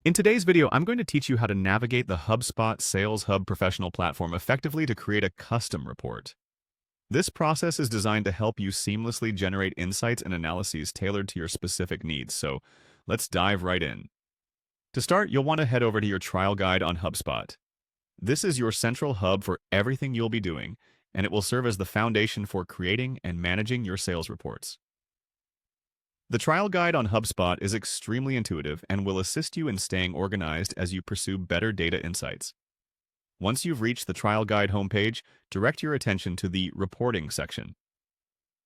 In today's video, I'm going to teach you how to navigate the HubSpot Sales Hub professional platform effectively to create a custom report. This process is designed to help you seamlessly generate insights and analyses tailored to your specific needs, so let's dive right in. To start, you'll want to head over to your trial guide on HubSpot. This is your central hub for everything you'll be doing, and it will serve as the foundation for creating and managing your sales reports. The trial guide on HubSpot is extremely intuitive and will assist you in staying organized as you pursue better data insights. Once you've reached the trial guide homepage, direct your attention to the Reporting section.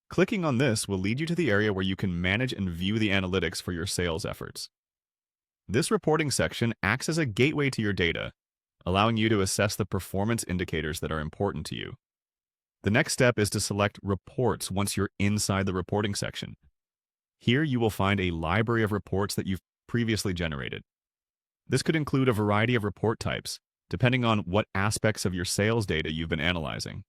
Clicking on this will lead you to the area where you can manage and view the analytics for your sales efforts. This reporting section acts as a gateway to your data, allowing you to assess the performance indicators that are important to you. The next step is to select Reports once you're inside the reporting section. Here you will find a library of reports that you've previously generated. This could include a variety of report types, depending on what aspects of your sales data you've been analyzing.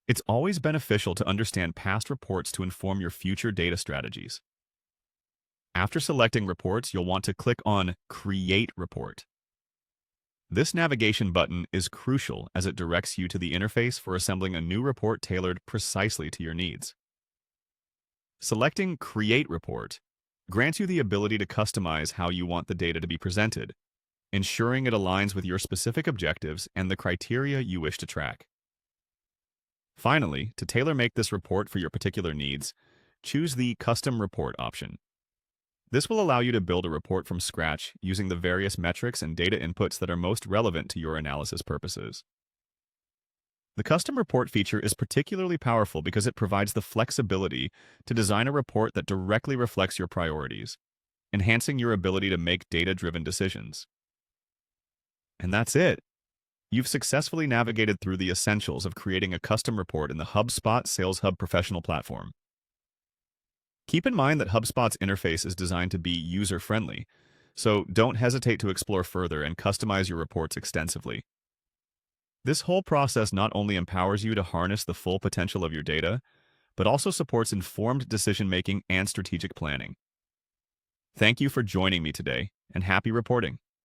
It's always beneficial to understand past reports to inform your future data strategies. After selecting reports, you'll want to click on Create Report. This navigation button is crucial as it directs you to the interface for assembling a new report tailored precisely to your needs. Selecting Create Report grants you the ability to customize how you want the data to be presented, ensuring it aligns with your specific objectives and the criteria you wish to track. Finally, to tailor-make this report for your particular needs, choose the Custom Report option. This will allow you to build a report from scratch using the various metrics and data inputs that are most relevant to your analysis purposes. The custom report feature is particularly powerful because it provides the flexibility to design a report that directly reflects your priorities, enhancing your ability to make data-driven decisions. And that's it. You've successfully navigated through the essentials of creating a custom report in the HubSpot Sales Hub professional platform. Keep in mind that HubSpot's interface is designed to be user-friendly, so don't hesitate to explore further and customize your reports extensively. This whole process not only empowers you to harness the full potential of your data, but also supports informed decision-making and strategic planning. Thank you for joining me today, and happy reporting.